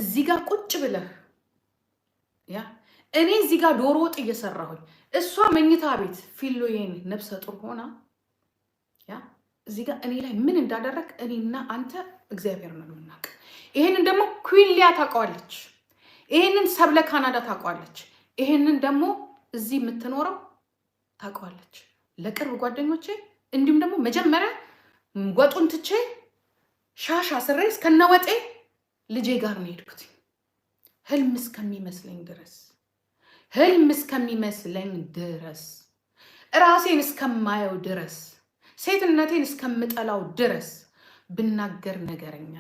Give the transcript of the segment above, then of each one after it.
እዚህ ጋር ቁጭ ብለህ ያ እኔ እዚህ ጋር ዶሮ ወጥ እየሰራሁኝ እሷ መኝታ ቤት ፊሎዬን ነብሰ ጡር ሆና ያ እዚህ ጋር እኔ ላይ ምን እንዳደረግ እኔና አንተ እግዚአብሔር ነው የምናውቅ። ይሄንን ደግሞ ኩዊሊያ ታውቀዋለች። ይሄንን ሰብለ ካናዳ ታውቀዋለች። ይሄንን ደግሞ እዚህ የምትኖረው ታውቀዋለች። ለቅርብ ጓደኞቼ እንዲሁም ደግሞ መጀመሪያ ወጡን ትቼ ሻሽ አስሬ እስከነወጤ ልጄ ጋር ነው የሄድኩት። ህልም እስከሚመስለኝ ድረስ ራሴን እስከማየው ድረስ ሴትነቴን እስከምጠላው ድረስ ብናገር ነገረኛ።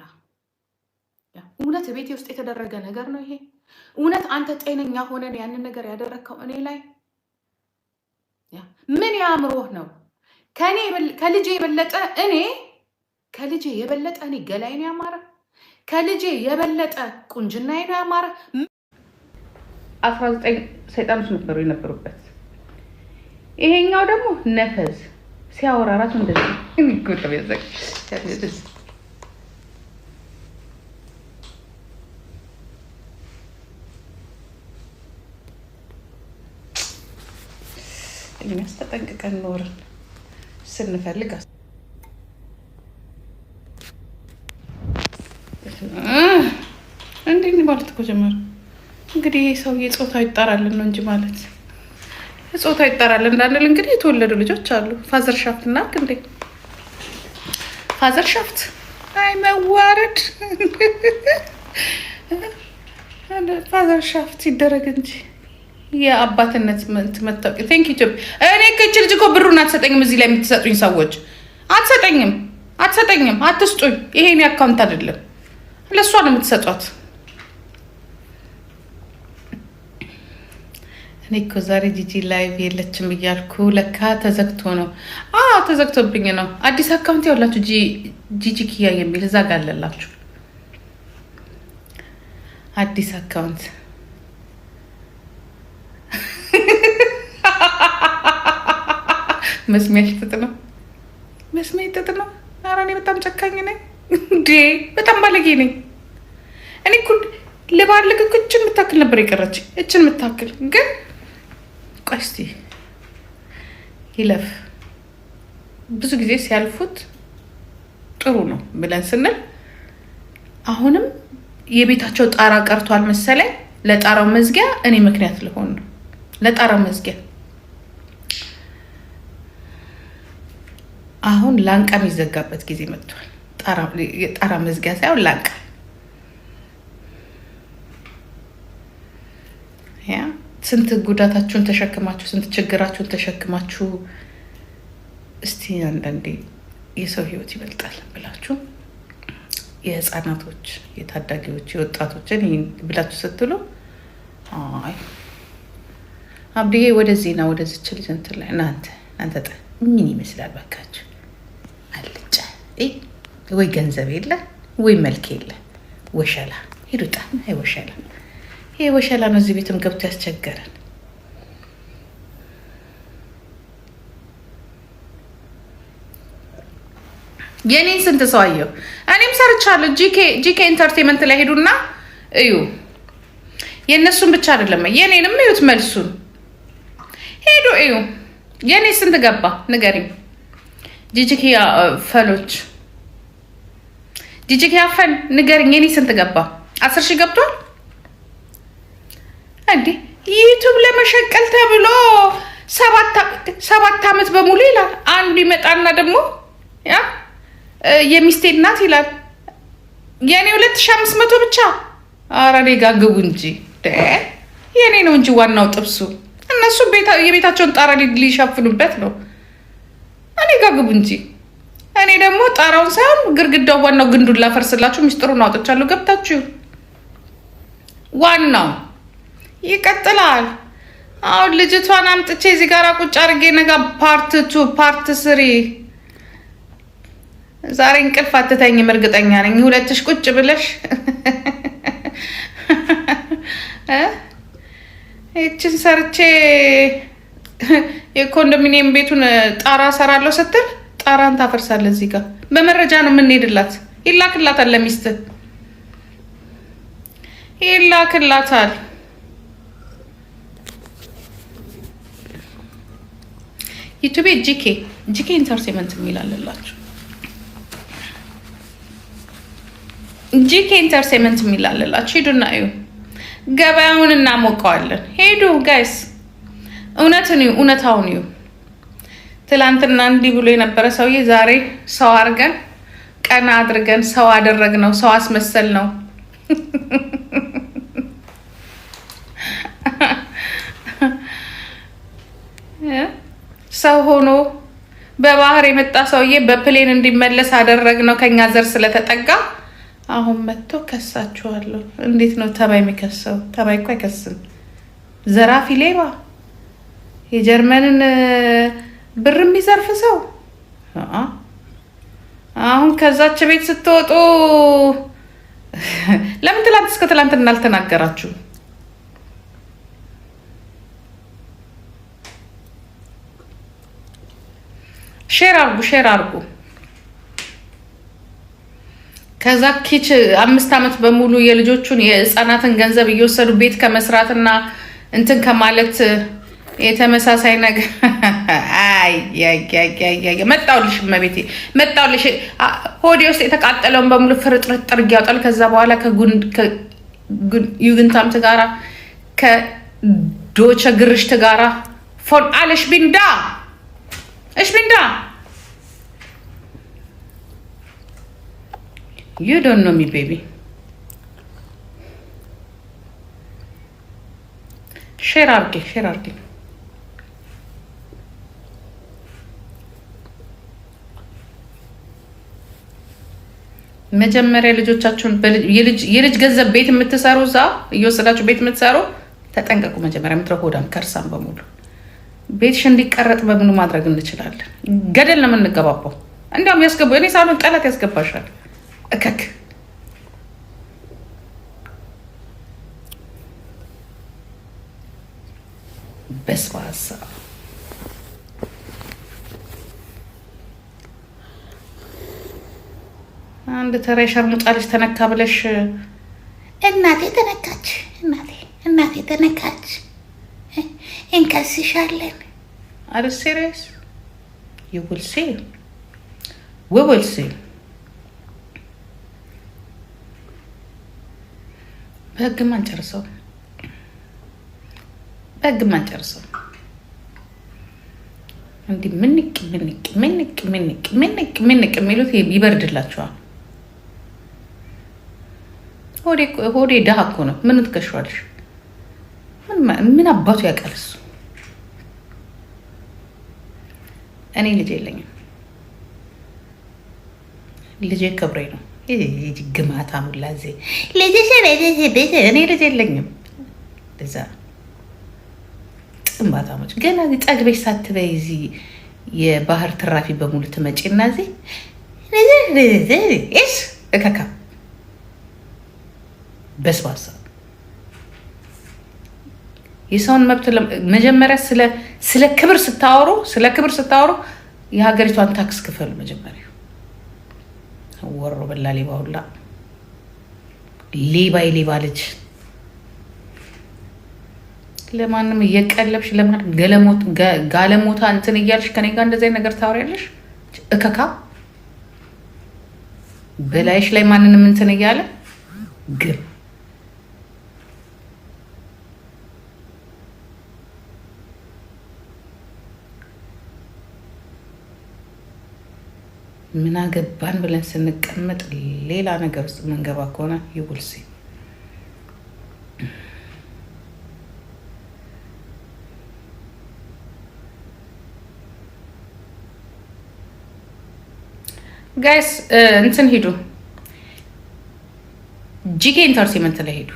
እውነት ቤቴ ውስጥ የተደረገ ነገር ነው ይሄ? እውነት አንተ ጤነኛ ሆነን ያንን ነገር ያደረግከው እኔ ላይ ምን ያምሮህ ነው? ከልጄ የበለጠ እኔ ገላይን ያማረ ከልጄ የበለጠ ቁንጅናዬ ነው ያማረ። 19 ሰይጣኖች ነበሩ የነበሩበት። ይሄኛው ደግሞ ነፈዝ ሲያወራ ራሱ እንደዚህ እንግዲህ ያዘክ እኛስ ተጠንቅቀን ኖርን ስንፈልግ እንዴ ማለት እኮ ጀመረ። እንግዲህ ሰውዬ ጾታ ይጣራልን ነው እንጂ ማለት ጾታ ይጣራልን እንዳንል እንግዲህ የተወለዱ ልጆች አሉ። ፋዘር ሻፍት እና እንዴ ፋዘር ሻፍት አይ መዋረድ ፋዘር ሻፍት ይደረግ እንጂ የአባትነት መታወቂያ ቴንክ ዩ ኢትዮጵያ። እኔ ከእች ልጅ እኮ ብሩን አትሰጠኝም። እዚህ ላይ የምትሰጡኝ ሰዎች አትሰጠኝም፣ አትስጡኝ። ይሄን አካውንት አይደለም ለእሷ ነው የምትሰጧት። እኔ እኮ ዛሬ ጂጂ ላይቭ የለችም እያልኩ ለካ ተዘግቶ ነው። ተዘግቶብኝ ነው። አዲስ አካውንት ያውላችሁ ጂጂ ኪያ የሚል እዛ ጋር አለላችሁ። አዲስ አካውንት መስሚያ ጥጥ ነው። ኧረ እኔ በጣም ጨካኝ ነኝ እንዴ! በጣም ባለጌ ነኝ እኔ እኮ። ልባልግ እኮ እችን የምታክል ነበር የቀረች፣ እችን የምታክል ግን ቆይ እስኪ ይለፍ። ብዙ ጊዜ ሲያልፉት ጥሩ ነው ብለን ስንል አሁንም የቤታቸው ጣራ ቀርቷል መሰለኝ። ለጣራው መዝጊያ እኔ ምክንያት ልሆን ነው። ለጣራው መዝጊያ አሁን ላንቃ የሚዘጋበት ጊዜ መጥቷል። ጣራ መዝጊያ ሳይሆን ላንቃ። ያ ስንት ጉዳታችሁን ተሸክማችሁ ስንት ችግራችሁን ተሸክማችሁ እስቲ አንዳንዴ የሰው ህይወት ይበልጣል ብላችሁ የህፃናቶች፣ የታዳጊዎች፣ የወጣቶችን ብላችሁ ስትሉ አይ አብዲዬ ወደዚህና ወደዚች ልጅ እንትን ላይ እናንተ ምን ይመስላል ባካችሁ? አልጫ ወይ ገንዘብ የለ ወይ መልክ የለ ወሸላ ሂዱጣ። አይ ወሸላ ይሄ ወሸላ ነው እዚህ ቤትም ገብቶ ያስቸገረን። የኔን ስንት ሰው አየሁ። እኔም ሰርቻለሁ። ጂኬ ኢንተርቴንመንት ላይ ሄዱና እዩ። የእነሱን ብቻ አይደለም የኔንም እዩት። መልሱን ሄዱ እዩ። የኔ ስንት ገባ ንገሪኝ። ጂጂኪያ ፈሎች ጂጂኪያ ፈን ንገሪኝ። የኔ ስንት ገባ? 10 ሺህ ገብቷል እንዴ? ዩቲዩብ ለመሸቀል ተብሎ 7 ዓመት በሙሉ ይላል። አንዱ ይመጣና ደግሞ ያ የሚስቴ እናት ይላል። የኔ 2500 ብቻ። ኧረ እኔ ጋር ግቡ እንጂ የኔ ነው እንጂ ዋናው ጥብሱ። እነሱ የቤታቸውን ጣራ ሊሸፍኑበት ነው። እኔ ጋር ግቡ እንጂ። እኔ ደግሞ ጣራውን ሳይሆን ግርግዳው ዋናው ግንዱን ላፈርስላችሁ ሚስጥሩን አውጥቻለሁ። ገብታችሁ ዋናው ይቀጥላል። አሁን ልጅቷን አምጥቼ እዚህ ጋር ቁጭ አድርጌ ነገ ፓርት 2 ፓርት 3 ዛሬ እንቅልፍ አትተኝም እርግጠኛ ነኝ። ሁለትሽ ቁጭ ብለሽ ይችን ሰርቼ የኮንዶሚኒየም ቤቱን ጣራ ሰራለሁ ስትል ጣራን ታፈርሳለህ። እዚህ ጋር በመረጃ ነው የምንሄድላት። ይላክላታል ለሚስት ይላክላታል። ዩቲዩብ ጂኬ ኢንተርቴንመንት የሚላለላችሁ ጂኬ ኢንተርቴንመንት የሚላለላችሁ ሂዱና እዩ። ገበያውን እናሞቀዋለን። ሄዱ ጋይስ፣ እውነታውን እዩ። ትላንትና እንዲህ ብሎ የነበረ ሰውዬ ዛሬ ሰው አድርገን ቀና አድርገን ሰው አደረግነው፣ ሰው አስመሰል ነው። ሰው ሆኖ በባህር የመጣ ሰውዬ በፕሌን እንዲመለስ አደረግነው ከኛ ዘር ስለተጠጋ። አሁን መጥቶ ከሳችኋለሁ። እንዴት ነው ተባይ የሚከሰው? ተባይ እኮ አይከስም። ዘራፊ ሌባ፣ የጀርመንን ብር የሚዘርፍ ሰው። አሁን ከዛች ቤት ስትወጡ ለምን ትላንት እስከ ትላንት እናልተናገራችሁ? ሼር አርጉ። ከዛ ኪች 5 ዓመት በሙሉ የልጆቹን የህፃናትን ገንዘብ እየወሰዱ ቤት ከመስራትና እንትን ከማለት የተመሳሳይ ነገር። አይ መጣውልሽ መቤቴ መጣውልሽ። ሆዴ ውስጥ የተቃጠለውን በሙሉ ፍርጥርጥ አድርጌ ያወጣል። ከዛ በኋላ ከዩግንታምት ጋራ ከዶቸ ግርሽት ጋራ ፎን አለሽ ቢንዳ እሽ ቢንዳ you don't know me baby. ሼር አርጌ መጀመሪያ ልጆቻችሁን የልጅ ገንዘብ ቤት የምትሰሩ እዛ እየወሰዳችሁ ቤት የምትሰሩ ተጠንቀቁ። መጀመሪያ የምትረሆዳም ከርሳም በሙሉ ቤትሽ እንዲቀረጥ በምኑ ማድረግ እንችላለን? ገደል ነው የምንገባባው። እንዲያውም ያስገቡ እኔ ሳሎን ጠላት ያስገባሻል። እከክ በስባሳ አንድ ተራ ሸርሙጣ ልጅ ተነካ ብለሽ እናቴ ተነካች፣ እናቴ ተነካች እንከስሻለን። አረ ሲሪየስ you will see, we will see። በህግም አንጨርሰው እንዲህ ምንቅ የሚሉት ይበርድላቸዋል። ሆዴ ደሃ እኮ ነው። ምን ትከሸዋለሽ? ምን አባቱ ያውቃል እሱ። እኔ ልጅ የለኝም። ልጄ ክብሬ ነው። ግማታ ሙላ እኔ ልጅ የለኝም። እዛ ጥንባታሞች ገና ጠግበሽ ሳትበይ እዚህ የባህር ትራፊ በሙሉ ትመጪና እዚህ እከካ በስባሳ የሰውን መብት መጀመሪያ ስለ ክብር ስታወሩ የሀገሪቷን ታክስ ክፈሉ። መጀመሪያ ወሮ በላ ሌባ ሁላ የሌባ ልጅ ለማንም እየቀለብሽ ለማን ጋለሞታ እንትን እያልሽ ከኔ ጋር እንደዚህ ነገር ታወሪያለሽ? እከካ በላይሽ ላይ ማንንም እንትን እያለ ግን ምን አገባን ብለን ስንቀመጥ ሌላ ነገር ውስጥ መንገባ ከሆነ ይውልሲ ጋይስ እንትን ሂዱ፣ ጂኬ ኢንተርቴንመንት ላይ ሂዱ።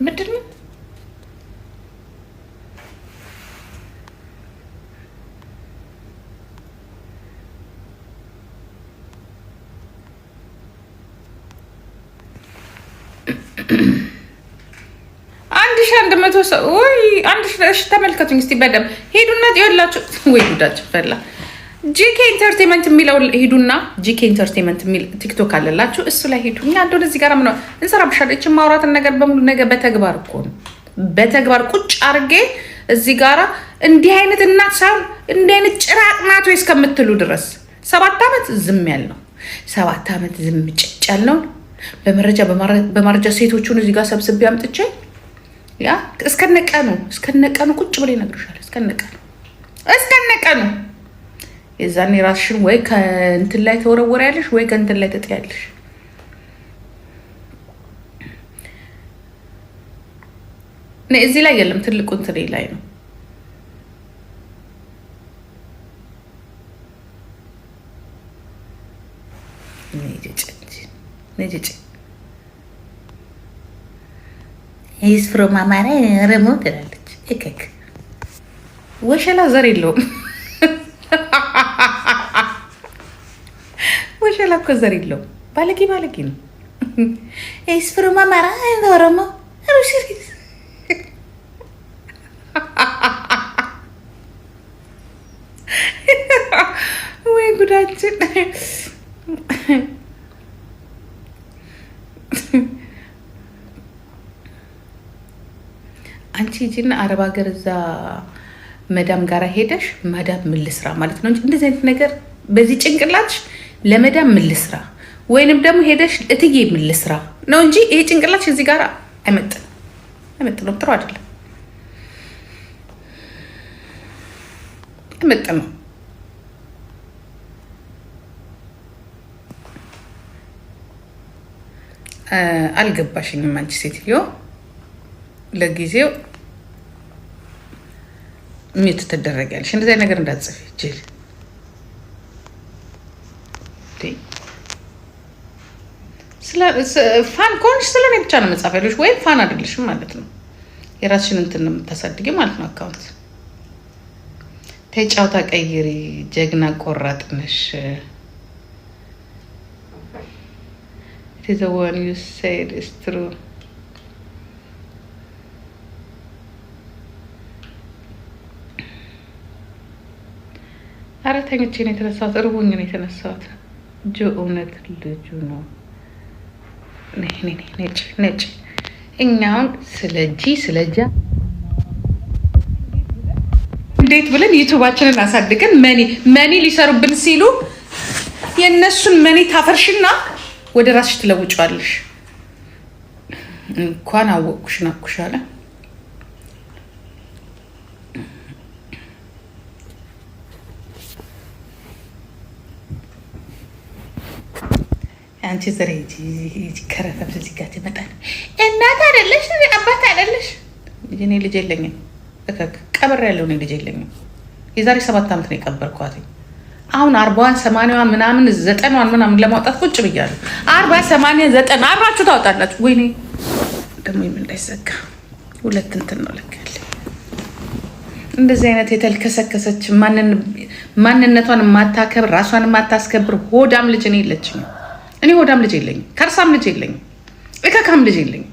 ምንድን ነው 1100 ሰው ወይ 1000 ተመልከቱኝ እስቲ በደምብ ሄዱና ይኸውላችሁ። ወይ ጉዳችን ፈላ። ጂኬ ኢንተርቴንመንት የሚለው ሄዱና ጂኬ ኢንተርቴንመንት የሚል ቲክቶክ አለላችሁ፣ እሱ ላይ ሄዱ። እኛ እንደው እዚህ ጋር ምን እንሰራብሻለን? እቺ ማውራትን ነገር በሙሉ ነገር በተግባር እኮ ነው። በተግባር ቁጭ አድርጌ እዚህ ጋራ እንዲህ አይነት እናት ሳይሆን እንዲህ አይነት ጭራቅ ናት ወይ እስከምትሉ ድረስ 7 ዓመት ዝም ያልነው 7 ዓመት ዝም ጭጭ ያልነው በመረጃ ሴቶቹን እዚህ ጋር ሰብስቤ አምጥቼ ያ እስከነቀኑ ቁጭ ብሎ ይነግርሻል። እስከነቀኑ የዛኔ ራስሽን ወይ ከእንትን ላይ ተወረወረ ያለሽ ወይ ከእንትን ላይ ተጥያለሽ። እዚህ ላይ የለም፣ ትልቁ እንትን ላይ ነው። ይስ ፍሮም አማራ ረሞ ትላለች። እከክ ወሸላ ዘር የለውም። ወሸላ እኮ ዘር የለውም። ባለጌ ነው። ይስ ፍሮም አማራ ረሞ ሩሲሪስ ወይ ጉዳችን። አንቺ ሂጂና አረብ ሀገር እዛ መዳም ጋር ሄደሽ መዳም ምን ልስራ ማለት ነው እንጂ እንደዚህ አይነት ነገር በዚህ ጭንቅላትሽ ለመዳም ምን ልስራ ወይንም ደግሞ ሄደሽ እትዬ ምን ልስራ ነው እንጂ ይሄ ጭንቅላትሽ እዚህ ጋር አይመጥንም። ጥሩ አይደለም። አይመጥንም። አልገባሽኝም አንቺ ሴትዮ። ለጊዜው ሚት ትደረጊያለሽ። እንደዚህ ነገር እንዳትጽፊ ጅል። ፋን ከሆንሽ ስለኔ ብቻ ነው መጻፍ ያለሽ፣ ወይም ፋን አይደለሽም ማለት ነው። የራስሽን እንትን ነው የምታሳድጊው ማለት ነው። አካውንት ተጫውታ ቀይሪ። ጀግና ቆራጥ ነሽ። It is the one you said is true. አረ ተኝቼ ነው የተነሳሁት። እርቦኝ ነው የተነሳሁት። ጆ እውነት ልጁ ነው። ነጭ እኛውን ስለ ጃ እንዴት ብለን ዩቱባችንን አሳድገን መኒ ሊሰሩብን ሲሉ የእነሱን መኒ ታፈርሽና ወደ ራስሽ ትለውጫለሽ። እንኳን አወቅኩሽ ናኩሽ አለ። አንቺ ዘሬ ከረፈብ እዚህ ጋር ትመጣል። እናት አይደለሽ አባት አይደለሽ። እኔ ልጅ የለኝም። ቀብር ያለው እኔ ልጅ የለኝም። የዛሬ 7 ዓመት ነው የቀበርኳት። አሁን 40ዋን 80ዋን ምናምን 90ዋን ምናምን ለማውጣት ቁጭ ብያለሁ። 40 80 90 አብራችሁ ታወጣላችሁ። ወይኔ ደግሞ ምን እንዳይዘጋ ሁለት እንትን ነው ለካ ያለ። እንደዚህ አይነት የተልከሰከሰች ማንነቷን የማታከብር ራሷን የማታስከብር ሆዳም ልጅ እኔ የለችኝም። እኔ ሆዳም ልጅ የለኝም። ከርሳም ልጅ የለኝም። እከካም ልጅ የለኝም።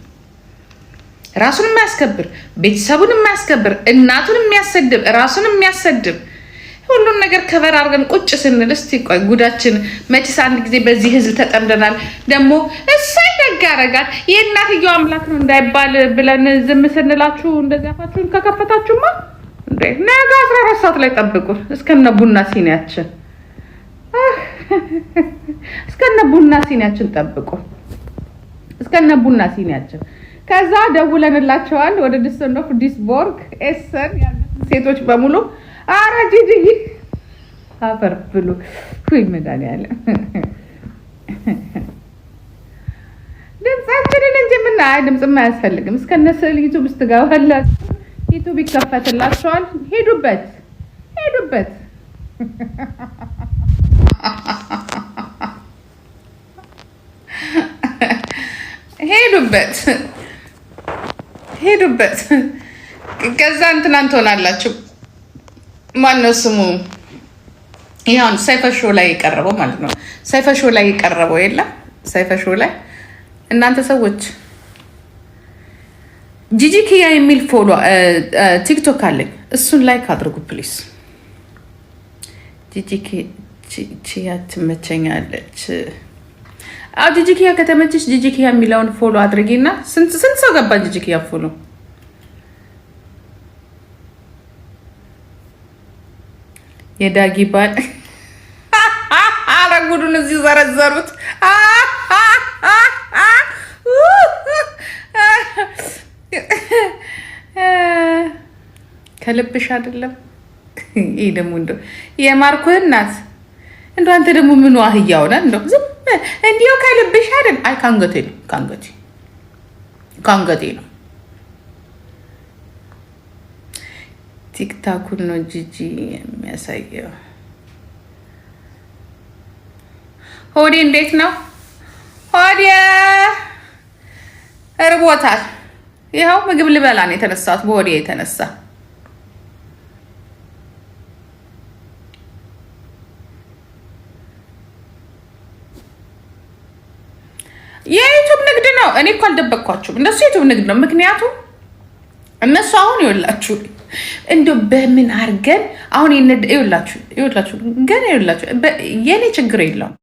ራሱን የሚያስከብር ቤተሰቡን የሚያስከብር እናቱን የሚያሰድብ ራሱን የሚያሰድብ ሁሉን ነገር ከበር አድርገን ቁጭ ስንል እስቲ ቆይ ጉዳችን መችስ አንድ ጊዜ በዚህ ህዝብ ተጠምደናል። ደግሞ እሳይ ደግ ያደርጋል የእናትየው አምላክ ነው እንዳይባል ብለን ዝም ስንላችሁ እንደዚህ አፋችሁን ከከፈታችሁማ እንዴ ነገ 14 ሰዓት ላይ ጠብቁን እስከነ ቡና ሲኒያችን ጠብቁ። እስከነ ቡና ሲኒያችን ከዛ ደውለንላቸዋል ወደ ዲስቦርግ ኤሰን ያሉት ሴቶች በሙሉ አረ ጂጂ አፈር ብሉ። ኩይ መድኃኒዓለም ድምፃችንን እንጂ ድምፅማ አያስፈልግም። እስከነ ስዕል ዩቱብ ስትገባላችሁ ዩቱብ ይከፈትላችኋል። ሄዱበት ሄዱበት። ከዛ እንትናን ትሆናላችሁ። ማነው ስሙ? ይሁን ሰይፈ ሾው ላይ የቀረበው ማለት ነው። ሰይፈ ሾው ላይ የቀረበው የለም። ሰይፈ ሾው ላይ እናንተ ሰዎች ጂጂ ኪያ የሚል ፎሎ ቲክቶክ አለኝ። እሱን ላይክ አድርጉ ፕሊስ። ጂጂ ኪያ ትመቸኛለች። ጂጂ ኪያ ከተመቸች ጂጂ ኪያ የሚለውን ፎሎ አድርጊና ስንት ሰው ገባ ጂጂ ኪያ ፎሎ? የዳጊ ባል አረጉዱን እዚህ ዘረዘሩት። ከልብሽ አይደለም። ይሄ ደግሞ እንደው የማርኮ እናት እንደው አንተ ደግሞ ምን አህያው ነህ? እንደው ዝም እንዲው ከልብሽ አይደል? አይ ካንገቴ ነው ካንገቴ ነው። ቲክታኩን ነው ጂጂ የሚያሳየው። ሆዴ እንዴት ነው? ሆዴ እርቦታል። ይኸው ምግብ ልበላ ነው የተነሳሁት በሆዴ የተነሳ። የዩቱብ ንግድ ነው። እኔ እኮ አልደበቅኳችሁም። እነሱ የዩቱብ ንግድ ነው። ምክንያቱም እነሱ አሁን ይኸውላችሁ እንደው በምን አድርገን አሁን ይኸውላችሁ ገና ይኸውላችሁ የኔ ችግር የለውም።